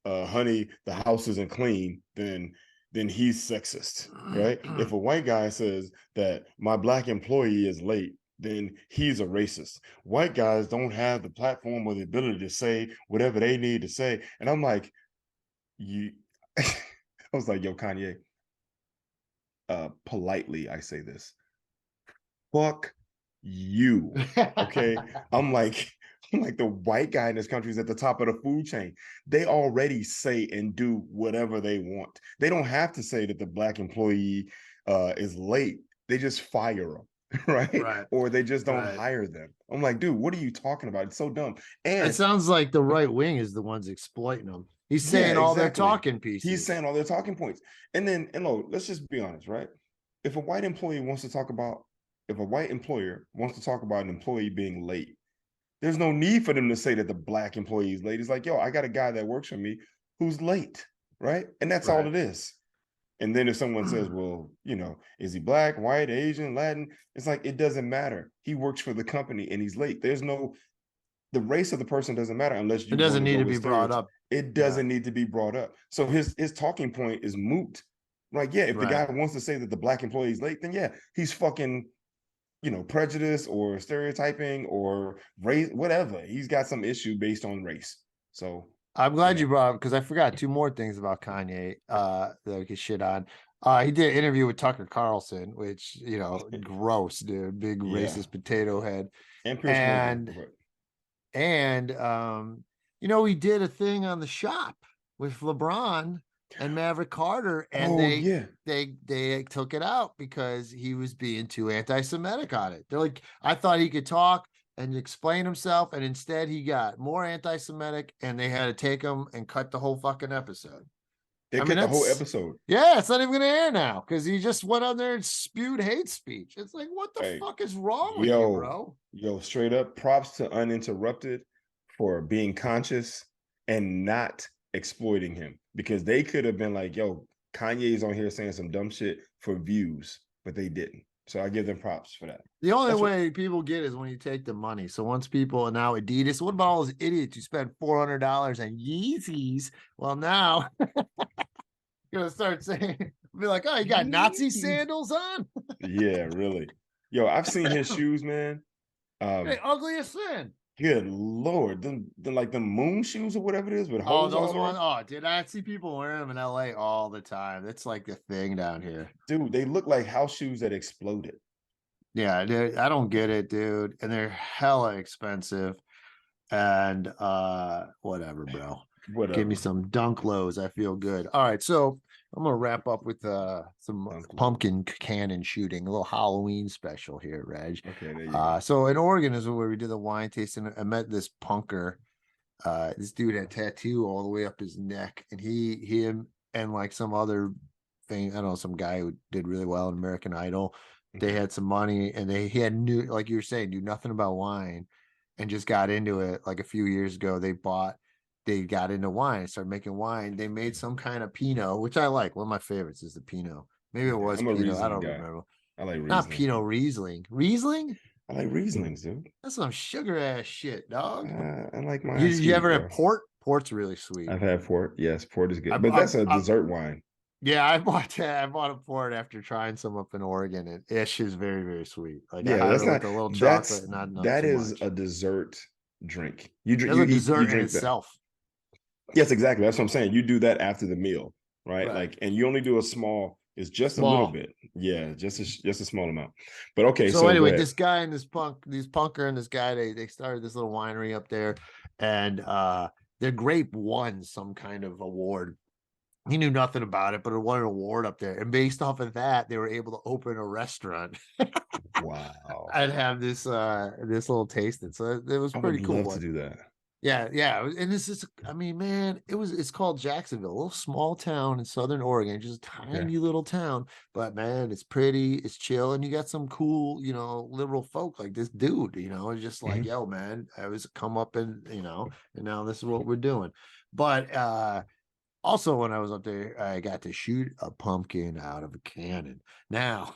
honey, the house isn't clean, then he's sexist, right? If a white guy says that my black employee is late, then he's a racist. White guys don't have the platform or the ability to say whatever they need to say. And I'm like, I was like, yo, Kanye, politely, I say this, fuck you. Okay. I'm like the white guy in this country is at the top of the food chain. They already say and do whatever they want. They don't have to say that the black employee is late. They just fire them, right? Or they just don't hire them. I'm like, dude, what are you talking about? It's so dumb. And it sounds like the right wing is the ones exploiting them. He's saying all their talking pieces. He's saying all their talking points. And look, let's just be honest, right? If a white employer wants to talk about an employee being late, there's no need for them to say that the black employee is late. It's like, yo, I got a guy that works for me who's late, right? And that's all it is. And then if someone says, well, is he black, white, Asian, Latin? It's like, it doesn't matter. He works for the company and he's late. The race of the person doesn't matter unless it doesn't need to be brought up. It doesn't need to be brought up. So his talking point is moot. Like, yeah, if the guy wants to say that the black employee is late, then yeah, he's fucking, prejudice or stereotyping or race, whatever. He's got some issue based on race. So I'm glad you brought up, because I forgot two more things about Kanye that we could shit on. He did an interview with Tucker Carlson, which, gross, dude, big racist potato head. And he did a thing on The Shop with LeBron and Maverick Carter, and they took it out because he was being too anti-Semitic on it. They're like, I thought he could talk and explain himself, and instead he got more anti-Semitic, and they had to take him and cut the whole fucking episode. They cut the whole episode. Yeah, it's not even gonna air now because he just went on there and spewed hate speech. It's like, what the fuck is wrong with you, bro? Yo, straight up, props to Uninterrupted for being conscious and not exploiting him, because they could have been like, yo, Kanye's on here saying some dumb shit for views, but they didn't. So I give them props for that. The only way people get is when you take the money. So once people, and now Adidas, what about all those idiots who spend $400 on Yeezys? Well, now gonna start saying, be like, oh, you got Nazi sandals on? Yeah, really. Yo, I've seen his shoes, man. They ugly as sin. Good Lord. Then like the moon shoes or whatever it is with holes. Oh, those ones. Oh, dude, I see people wearing them in LA all the time. It's like the thing down here. Dude, they look like house shoes that exploded. Yeah, I don't get it, dude. And they're hella expensive. And whatever, bro. Whatever. Give me some dunk lows. I feel good. All right, so I'm gonna wrap up with some pumpkin cannon shooting, a little Halloween special here, Reg. Okay, there you go. So in Oregon is where we did the wine tasting. I met this punker. This dude had a tattoo all the way up his neck, and him and like some other thing, I don't know, some guy who did really well in American Idol. They had some money, and he had knew, like you were saying, knew nothing about wine, and just got into it. Like a few years ago, they got into wine, started making wine. They made some kind of Pinot, which I like. One of my favorites is the Pinot. Maybe it was I'm a Pinot. I Riesling don't guy. remember. I like Not Riesling. Pinot, Riesling. Riesling? I like Rieslings, dude. That's some sugar ass shit, dog. I like mine You sweet, ever bro. had port? Port's really sweet. I've had port. Yes, port is good, but that's a dessert wine. Yeah, I bought a port after trying some up in Oregon, and ish is very, very sweet. Like Yeah, I had that's it with not a little that's chocolate, not that too is much. a dessert drink. You It's a dessert in drink that. itself. Yes, exactly. That's what I'm saying. You do that after the meal, right? Right. Like, and you only do a small. It's just a little bit. Yeah, just a small amount. But okay. So anyway, this guy and this punker and this guy, they started this little winery up there, and their grape won some kind of award. He knew nothing about it, but it won an award up there. And based off of that, they were able to open a restaurant. Wow. I'd have this little tasting. So it was pretty cool. I would love to do that. Yeah, yeah. And this is, I mean, man, it's called Jacksonville, a little small town in Southern Oregon, just a tiny little town. But man, it's pretty, it's chill, and you got some cool, liberal folk like this dude, it's just like, yo, man, I was come up and and now this is what we're doing. But also, when I was up there, I got to shoot a pumpkin out of a cannon. Now,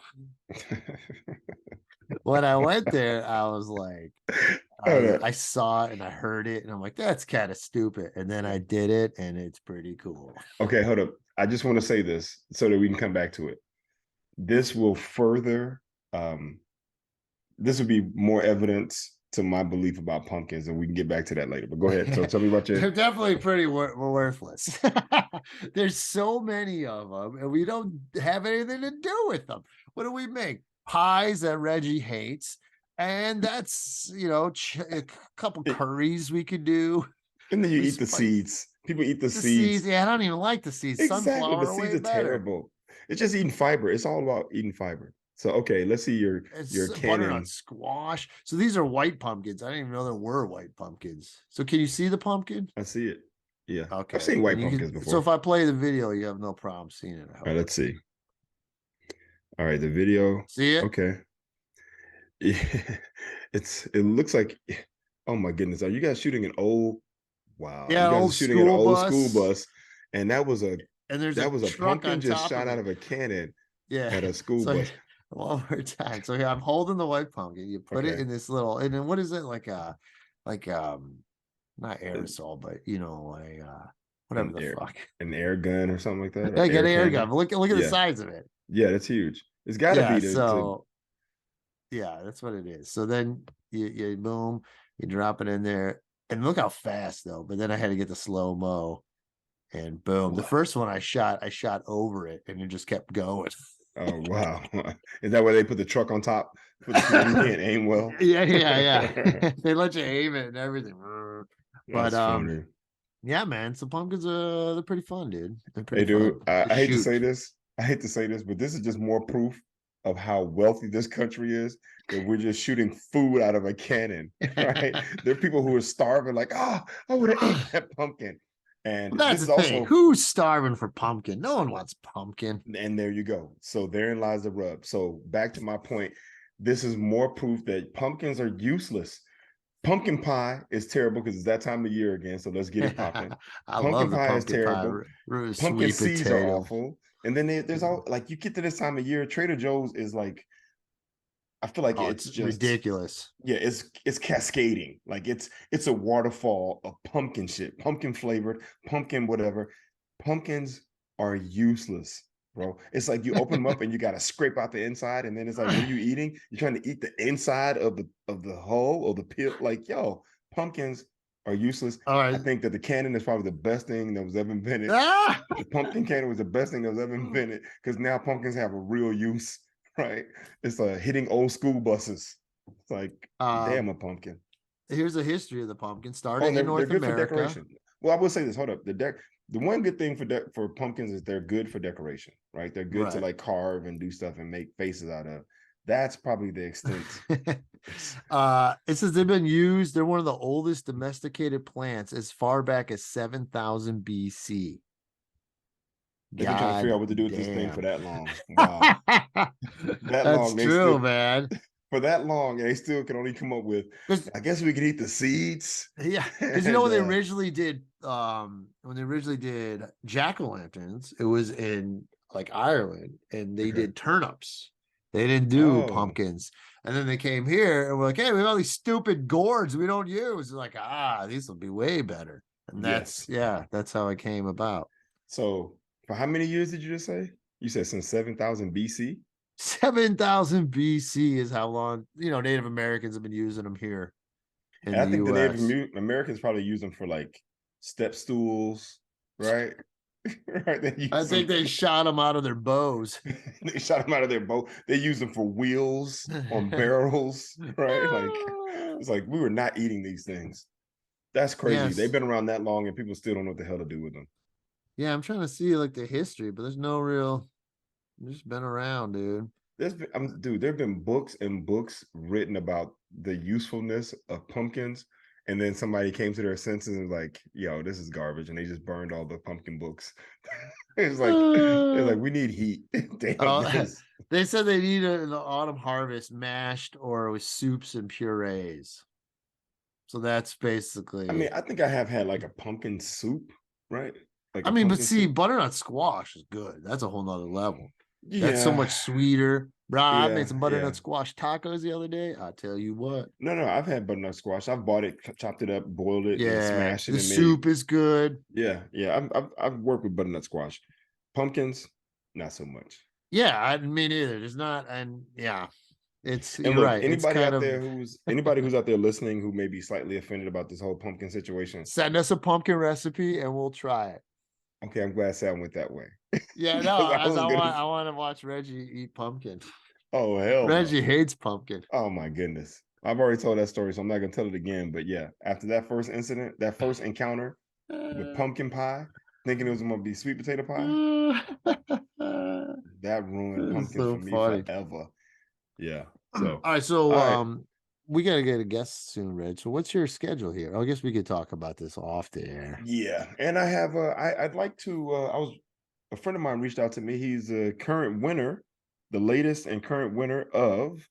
when I went there, I was like, I saw it and I heard it, and I'm like, that's kind of stupid. And then I did it, and it's pretty cool. Okay, hold up. I just want to say this so that we can come back to it. This will further, this would be more evidence to my belief about pumpkins, and we can get back to that later. But go ahead. So tell me about your. They're definitely pretty worthless. There's so many of them, and we don't have anything to do with them. What do we make? Pies that Reggie hates, and that's a couple curries we could do. And then you eat the seeds. People eat the seeds. Yeah, I don't even like the seeds. Exactly, Sunflower the seeds are are terrible. It's just eating fiber. It's all about eating fiber. So okay, let's see your butternut squash. So these are white pumpkins. I didn't even know there were white pumpkins. So can you see the pumpkin? I see it. Yeah. Okay. I've seen white pumpkins before. So if I play the video, you have no problem seeing it. All right, let's see. All right, the video. See it? Okay. Yeah. It looks like, oh my goodness. Are you guys shooting an old? Wow. Yeah, you guys are shooting an old school bus. And that was a pumpkin just shot out of a cannon. Yeah. At a school bus. One more time. So here I'm holding the white pumpkin. You put it in this little, and then what is it like not aerosol, but whatever the fuck. An air gun or something like that. Like an air gun. Look at the size of it. Yeah, that's huge. It's gotta be yeah, that's what it is. So then you boom, you drop it in there, and look how fast though. But then I had to get the slow-mo, and boom. The first one I shot over it, and it just kept going. Oh wow. Is that where they put the truck on top? You can't aim well. Yeah. They let you aim it and everything. But funny. Yeah, man. So pumpkins they're pretty fun, dude. Hey, dude, I hate to say this. But this is just more proof of how wealthy this country is, that we're just shooting food out of a cannon. Right? There are people who are starving, like, I would have ate that pumpkin. And that's the thing. Who's starving for pumpkin? No one wants pumpkin. And there you go. So therein lies the rub. So back to my point, this is more proof that pumpkins are useless. Pumpkin pie is terrible because it's that time of year again. So let's get it popping. Pumpkin pie is terrible. Pumpkin seeds are awful. And then there's all, like, you get to this time of year, Trader Joe's is like, I feel like it's just ridiculous. Yeah, it's cascading. Like it's a waterfall of pumpkin shit, pumpkin flavored, pumpkin whatever. Pumpkins are useless, bro. It's like you open them up and you got to scrape out the inside, and then it's like, what are you eating? You're trying to eat the inside of the hull or the peel. Like, yo, pumpkins are useless. All right. I think that the cannon is probably the best thing that was ever invented. The pumpkin cannon was the best thing that was ever invented, because now pumpkins have a real use. Right, it's hitting old school buses. It's like, damn, a pumpkin. Here's a history of the pumpkin. Started in North America. For decoration. Well, I will say this. Hold up. The one good thing for pumpkins is they're good for decoration. Right, they're good to like carve and do stuff and make faces out of. That's probably the extent. It says they've been used. They're one of the oldest domesticated plants as far back as 7,000 BC. They've been trying to figure out what to do with this thing for that long. Wow. That's true, man. For that long, they still can only come up with, I guess we could eat the seeds. Yeah. Because you know when they originally did jack-o'-lanterns, it was in like Ireland, and they did turnips. They didn't do pumpkins. And then they came here and we're like, hey, we have all these stupid gourds we don't use. It's like, these will be way better. And that's how it came about. So for how many years did you just say? You said since 7,000 BC? 7,000 BC is how long, Native Americans have been using them here in the I think US. the Native Americans probably use them for like step stools, right? Right. I think they shot them out of their bows. They shot them out of their bow. They use them for wheels on barrels, right? Like it's like we were not eating these things. That's crazy. Yes. They've been around that long and people still don't know what the hell to do with them. Yeah, I'm trying to see like the history, but there's no real. Just been around, dude. There have been books and books written about the usefulness of pumpkins, and then somebody came to their senses and was like, "Yo, this is garbage," and they just burned all the pumpkin books. It's like we need heat. They said they need an autumn harvest mashed or with soups and purees. So that's basically. I mean, I think I have had like a pumpkin soup, right? Like but see, butternut squash is good. That's a whole nother level. Yeah. That's so much sweeter. Bro, I made some butternut squash tacos the other day. I'll tell you what. No, I've had butternut squash. I've bought it, chopped it up, boiled it, and smashed it. The soup is good. Yeah. I've worked with butternut squash. Pumpkins, not so much. Yeah, me neither. There's not, and it's. And look, right. Anybody out there who's out there listening who may be slightly offended about this whole pumpkin situation, send us a pumpkin recipe and we'll try it. Okay, I'm glad Sam went that way. Yeah, no, I want to watch Reggie eat pumpkin. Oh, hell Reggie hates pumpkin. Oh, my goodness. I've already told that story, so I'm not going to tell it again. But yeah, after that first incident, that first encounter with pumpkin pie, thinking it was going to be sweet potato pie, that ruined pumpkin for me forever. Yeah. So, all right. So, we got to get a guest soon, Reg. So what's your schedule here? I guess we could talk about this off the air. Yeah. And I have, I'd like to, a friend of mine reached out to me. He's a current winner, the latest and current winner of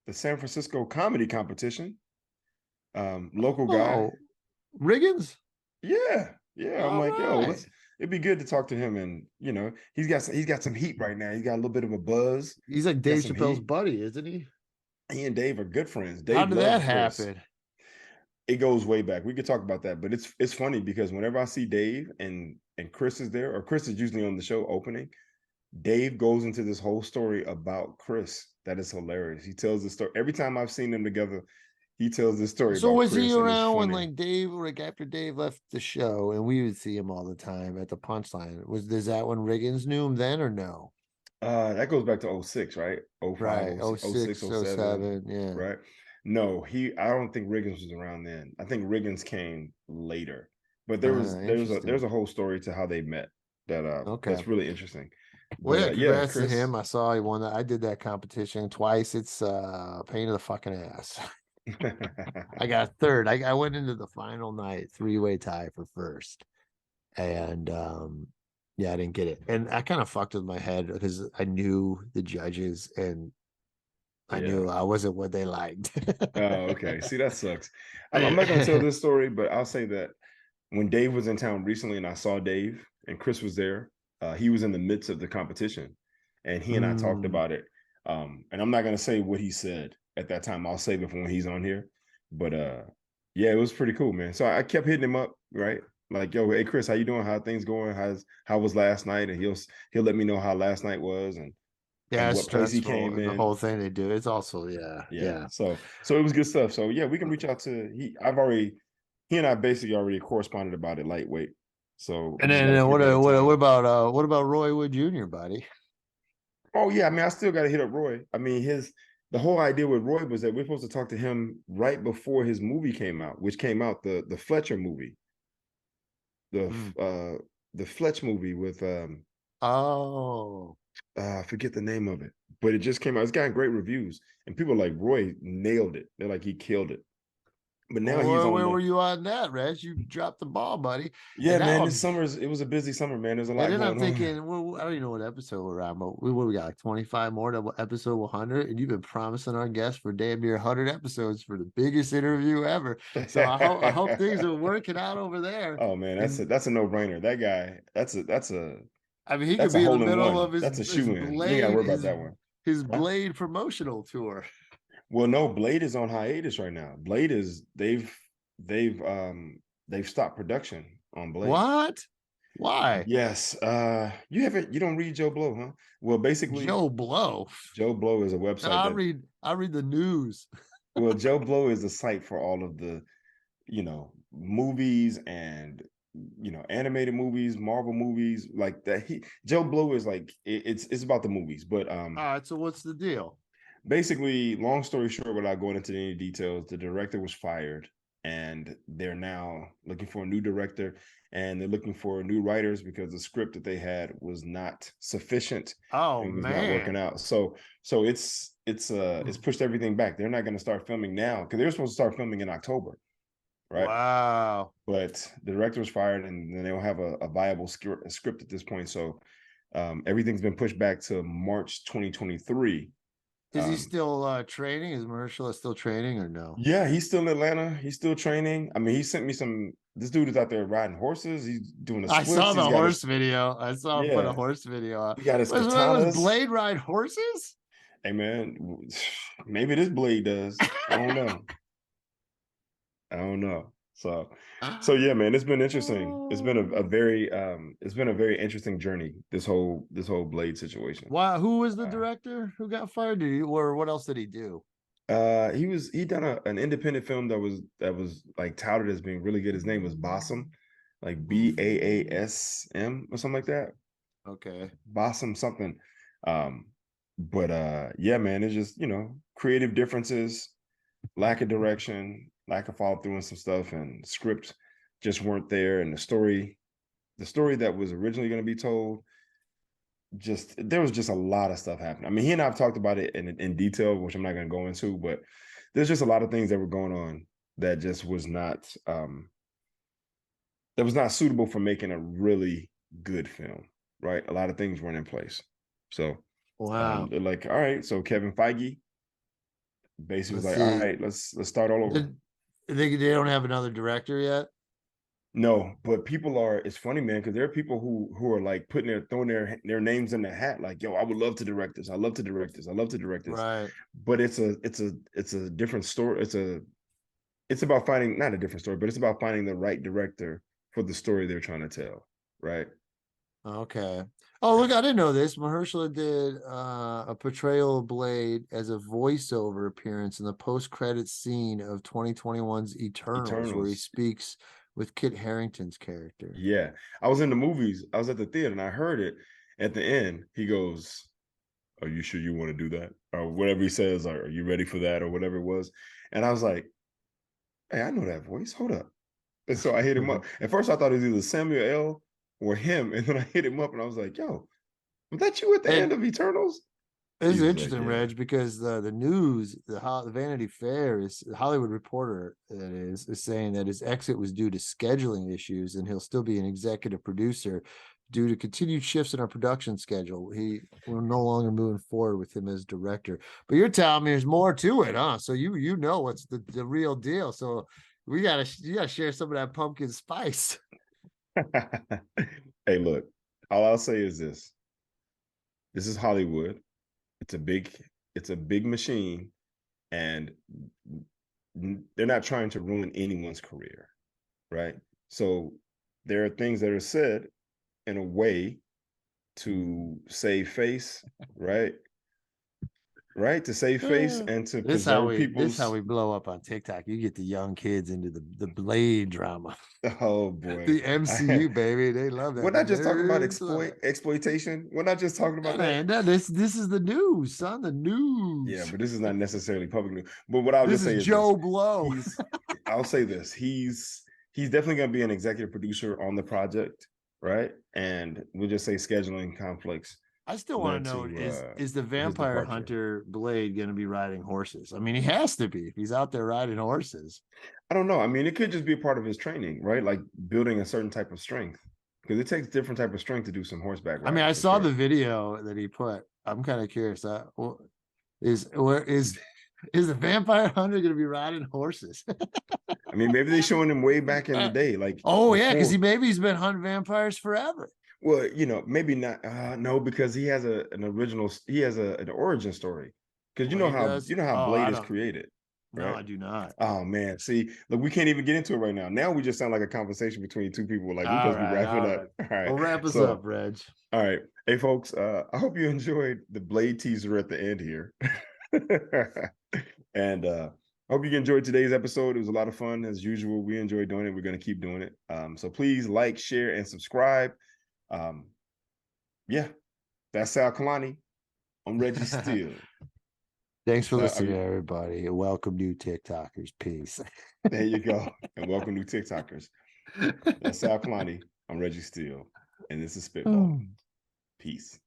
the San Francisco comedy competition. Local guy. Riggins? Yeah. I'm like, yo, it'd be good to talk to him. And, he's got some heat right now. He's got a little bit of a buzz. He's like Dave Chappelle's buddy, isn't he? He and Dave are good friends. Dave How did that happen? It goes way back. We could talk about that, but it's funny because whenever I see Dave and Chris is there, or Chris is usually on the show opening, Dave goes into this whole story about Chris. That is hilarious. He tells the story every time I've seen them together. He tells this story. So was he around when after Dave left the show and we would see him all the time at the Punchline? Is that when Riggins knew him then or no? That goes back to 06, right? 05, right. 06, 07, yeah. Right. No, I don't think Riggins was around then. I think Riggins came later. But there's a whole story to how they met that's really interesting. Well, congrats to him. I saw he won that. I did that competition twice. It's a pain in the fucking ass. I got third. I went into the final night, 3-way tie for first. And I didn't get it. And I kind of fucked with my head because I knew the judges and I knew I wasn't what they liked. Oh, okay. See, that sucks. I'm not going to tell this story, but I'll say that when Dave was in town recently and I saw Dave and Chris was there, he was in the midst of the competition and he and I talked about it. And I'm not going to say what he said at that time. I'll save it for when he's on here. But it was pretty cool, man. So I kept hitting him up, right? Like, yo, hey Chris, how you doing? How things going? How was last night? And he'll let me know how last night was and what place he came in. The whole thing they do. It's also yeah. So it was good stuff. So yeah, we can reach out to he and I basically already corresponded about it lightweight. So and then what about Roy Wood Jr., buddy? Oh yeah, I mean I still got to hit up Roy. I mean the whole idea with Roy was that we're supposed to talk to him right before his movie came out, which came out the Fletcher movie. The Fletch movie with I forget the name of it, but it just came out. It's gotten great reviews, and people are like Roy nailed it. They're like he killed it. But now he's on where were you on that, Reg? You dropped the ball, buddy. Yeah, man. It was a busy summer, man. There's a lot and then going I'm thinking, on. well, I don't even know what episode we're on, but we got like 25 more to episode 100, and you've been promising our guests for damn near 100 episodes for the biggest interview ever. So I hope things are working out over there. Oh man, that's a no-brainer. That guy, I mean, he could that's a be in the hole in middle one. of his That's a shoe in. You ain't got to Blade, worry about that one. his Huh? Blade promotional tour. Well, no, Blade is on hiatus right now. Blade is they've stopped production on Blade. What? Why? Yes. You don't read Joe Blow, huh? Well, basically Joe Blow. Joe Blow is a website I read the news. Well, Joe Blow is a site for all of the, movies and animated movies, Marvel movies like that. Joe Blow is like it's about the movies, but all right. So what's the deal? Basically, long story short, without going into any details, the director was fired, and they're now looking for a new director, and they're looking for new writers because the script that they had was not sufficient. Oh and was man, not working out. So it's pushed everything back. They're not going to start filming now because they're supposed to start filming in October. Right. Wow. But the director was fired, and then they don't have a viable script at this point. So everything's been pushed back to March 2023. Is he still training? Is Mahershala still training or no? Yeah, he's still in Atlanta. He's still training. I mean, he sent me this dude is out there riding horses. He's doing I saw the horse video. I saw him put a horse video up. He got his katanas. Was Blade ride horses? Hey man, maybe this Blade does. I don't know. I don't know. So yeah, man, it's been interesting. It's been a very interesting journey. This whole Blade situation. Wow, who was the director who got fired? Or what else did he do? He done an independent film that was like touted as being really good. His name was Bassam, like BAASM or something like that. Okay, Bassam something. But yeah, man, it's just creative differences, lack of direction, lack of follow through on some stuff, and script just weren't there, and the story that was originally going to be told, there was just a lot of stuff happening. I mean, he and I've talked about it in detail, which I'm not going to go into, but there's just a lot of things that were going on that just was not suitable for making a really good film, right? A lot of things weren't in place. So wow, they're like, all right, so Kevin Feige basically was like, all right, let's start all over. They don't have another director yet? No, but it's funny, man, because there are people who are like throwing their names in the hat, like, yo, I would love to direct this. I love to direct this. I love to direct this. Right. But it's a different story. It's about finding, not a different story, but it's about finding the right director for the story they're trying to tell. Right. Okay. Oh, look, I didn't know this. Mahershala did a portrayal of Blade as a voiceover appearance in the post-credits scene of 2021's Eternals, where he speaks with Kit Harington's character. Yeah. I was in the movies. I was at the theater, and I heard it at the end. He goes, are you sure you want to do that? Or whatever he says, are you ready for that? Or whatever it was. And I was like, hey, I know that voice. Hold up. And so I hit him up. At first, I thought it was either Samuel L. or him. And then I hit him up, and I was like, yo, was that you at the end of Eternals? It's interesting, like, yeah. Reg, because the news, the Vanity Fair, the Hollywood Reporter, that is saying that his exit was due to scheduling issues, and he'll still be an executive producer due to continued shifts in our production schedule. We're no longer moving forward with him as director. But you're telling me there's more to it, huh? So you know what's the real deal. So you gotta share some of that pumpkin spice. Hey, look, all I'll say is this. This is Hollywood. It's a big machine, and they're not trying to ruin anyone's career, right? So there are things that are said in a way to save face, right? Right, to save face and to preserve people's. This is how we blow up on TikTok. You get the young kids into the Blade drama. Oh boy, the MCU baby, they love that. We're not just talking about exploitation. We're not just talking about that. Man, this is the news, son. The news. Yeah, but this is not necessarily public news. But what I'll just say is Joe Blow. I'll say this: he's definitely going to be an executive producer on the project, right? And we'll just say scheduling conflicts I still want to know is the vampire hunter Blade going to be riding horses? I mean, he has to be if he's out there riding horses. I don't know. I mean, it could just be a part of his training, right? Like building a certain type of strength, because it takes different type of strength to do some horseback riding. I mean, I saw the video that he put. I'm kind of curious. Is the vampire hunter going to be riding horses? I mean, maybe they're showing him way back in the day, like yeah, because he's been hunting vampires forever. Well, maybe not. No, because he has an origin story. Because you know how Blade is created. Right? No, I do not. Oh man, see, look, we can't even get into it right now. Now we just sound like a conversation between two people. Like we're supposed to be wrapping up. All right, well, wrap us up, Reg. All right, hey folks, I hope you enjoyed the Blade teaser at the end here, and I hope you enjoyed today's episode. It was a lot of fun as usual. We enjoyed doing it. We're going to keep doing it. So please like, share, and subscribe. Yeah, that's Sal Kalani. I'm Reggie Steele. Thanks for listening, everybody. And welcome new TikTokers. Peace. There you go. And welcome new TikTokers. That's Sal Kalani. I'm Reggie Steele. And this is Spitballin. Peace.